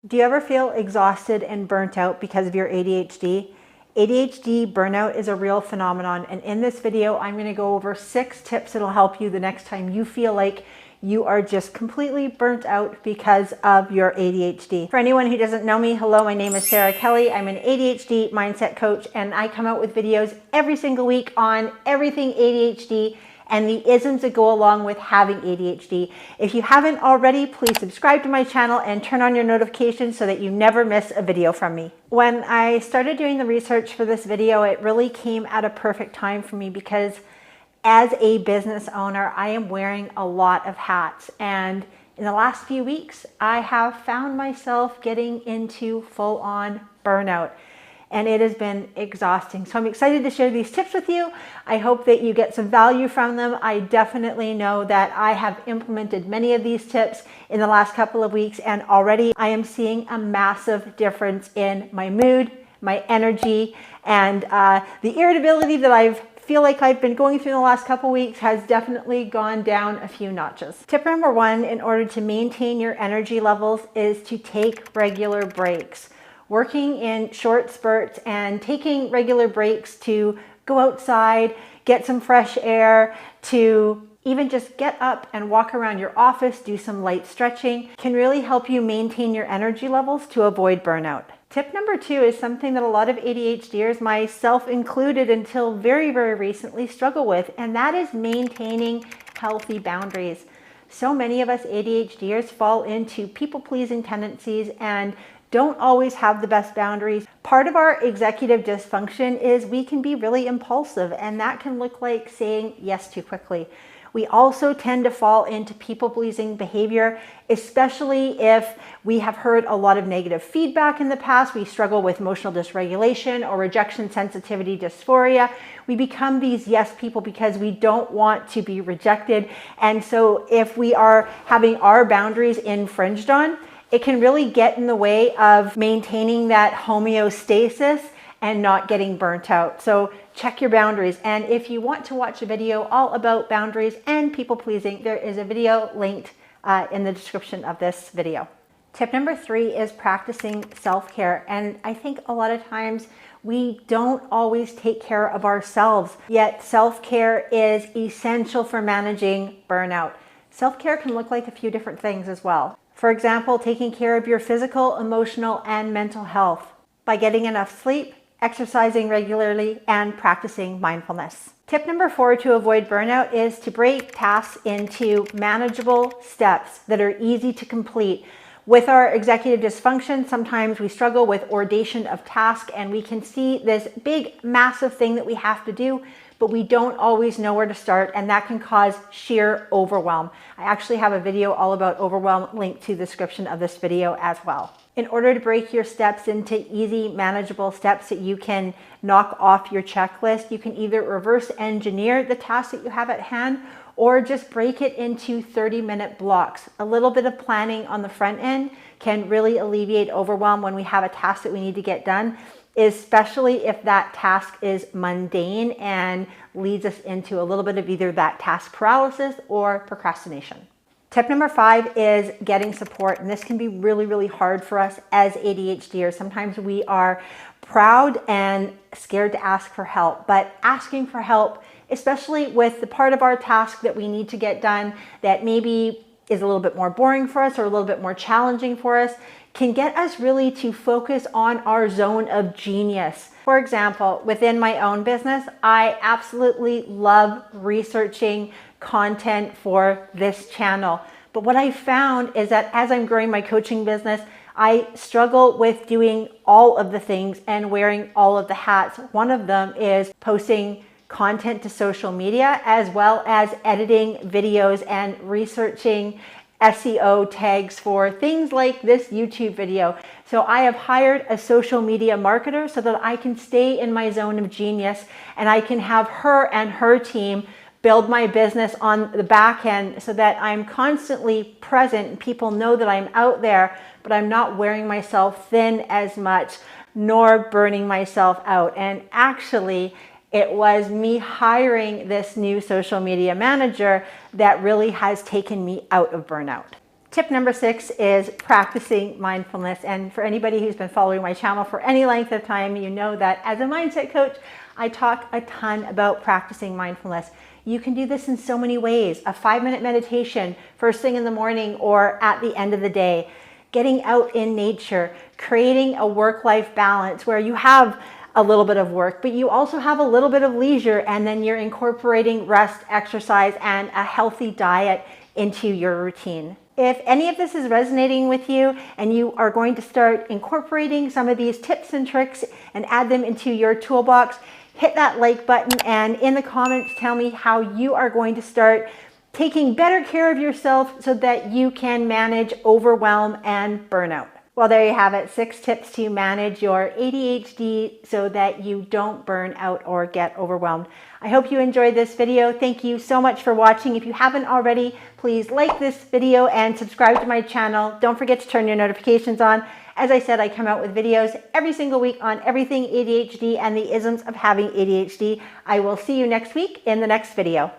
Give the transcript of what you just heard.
Do you ever feel exhausted and burnt out because of your ADHD? ADHD burnout is a real phenomenon, and in this video, I'm going to go over 6 tips that'll help you the next time you feel like you are just completely burnt out because of your ADHD. For anyone who doesn't know me, hello, my name is Sara Kelly. I'm an ADHD mindset coach, and I come out with videos every single week on everything ADHD and the isms that go along with having ADHD. If you haven't already, please subscribe to my channel and turn on your notifications so that you never miss a video from me. When I started doing the research for this video, it really came at a perfect time for me because as a business owner, I am wearing a lot of hats. And in the last few weeks, I have found myself getting into full-on burnout. And it has been exhausting. So I'm excited to share these tips with you. I hope that you get some value from them. I definitely know that I have implemented many of these tips in the last couple of weeks, and already I am seeing a massive difference in my mood, my energy, and the irritability that I feel like I've been going through in the last couple of weeks has definitely gone down a few notches. Tip number 1, in order to maintain your energy levels, is to take regular breaks. Working in short spurts and taking regular breaks to go outside, get some fresh air, to even just get up and walk around your office, do some light stretching, can really help you maintain your energy levels to avoid burnout. Tip number 2 is something that a lot of ADHDers, myself included until very, very recently, struggle with, and that is maintaining healthy boundaries. So many of us ADHDers fall into people-pleasing tendencies and don't always have the best boundaries. Part of our executive dysfunction is we can be really impulsive, and that can look like saying yes too quickly. We also tend to fall into people-pleasing behavior, especially if we have heard a lot of negative feedback in the past. We struggle with emotional dysregulation or rejection sensitivity dysphoria. We become these yes people because we don't want to be rejected. And so if we are having our boundaries infringed on, it can really get in the way of maintaining that homeostasis and not getting burnt out. So check your boundaries. And if you want to watch a video all about boundaries and people pleasing, there is a video linked in the description of this video. Tip number 3 is practicing self-care. And I think a lot of times we don't always take care of ourselves, yet self-care is essential for managing burnout. Self-care can look like a few different things as well. For example, taking care of your physical, emotional, and mental health by getting enough sleep, exercising regularly, and practicing mindfulness. Tip number 4 to avoid burnout is to break tasks into manageable steps that are easy to complete. With our executive dysfunction, sometimes we struggle with ordination of task, and we can see this big, massive thing that we have to do, but we don't always know where to start, and that can cause sheer overwhelm. I actually have a video all about overwhelm linked to the description of this video as well. In order to break your steps into easy, manageable steps that you can knock off your checklist, you can either reverse engineer the tasks that you have at hand or just break it into 30-minute blocks. A little bit of planning on the front end can really alleviate overwhelm when we have a task that we need to get done, especially if that task is mundane and leads us into a little bit of either that task paralysis or procrastination. Tip number 5 is getting support, and this can be really, really hard for us as ADHDers. Sometimes we are proud and scared to ask for help, but asking for help, especially with the part of our task that we need to get done that maybe is a little bit more boring for us or a little bit more challenging for us, can get us really to focus on our zone of genius. For example, within my own business, I absolutely love researching content for this channel. But what I found is that as I'm growing my coaching business, I struggle with doing all of the things and wearing all of the hats. One of them is posting content to social media, as well as editing videos and researching SEO tags for things like this YouTube video. So I have hired a social media marketer so that I can stay in my zone of genius, and I can have her and her team build my business on the back end so that I'm constantly present and people know that I'm out there, but I'm not wearing myself thin as much nor burning myself out. And actually, it was me hiring this new social media manager that really has taken me out of burnout. Tip number 6 is practicing mindfulness. And for anybody who's been following my channel for any length of time, you know that as a mindset coach, I talk a ton about practicing mindfulness. You can do this in so many ways. A 5-minute meditation first thing in the morning or at the end of the day. Getting out in nature, creating a work-life balance where you have a little bit of work, but you also have a little bit of leisure, and then you're incorporating rest, exercise, and a healthy diet into your routine. If any of this is resonating with you and you are going to start incorporating some of these tips and tricks and add them into your toolbox, hit that like button and in the comments tell me how you are going to start taking better care of yourself so that you can manage overwhelm and burnout. Well, there you have it, 6 tips to manage your ADHD so that you don't burn out or get overwhelmed. I hope you enjoyed this video. Thank you so much for watching. If you haven't already, please like this video and subscribe to my channel. Don't forget to turn your notifications on. As I said, I come out with videos every single week on everything ADHD and the isms of having ADHD. I will see you next week in the next video.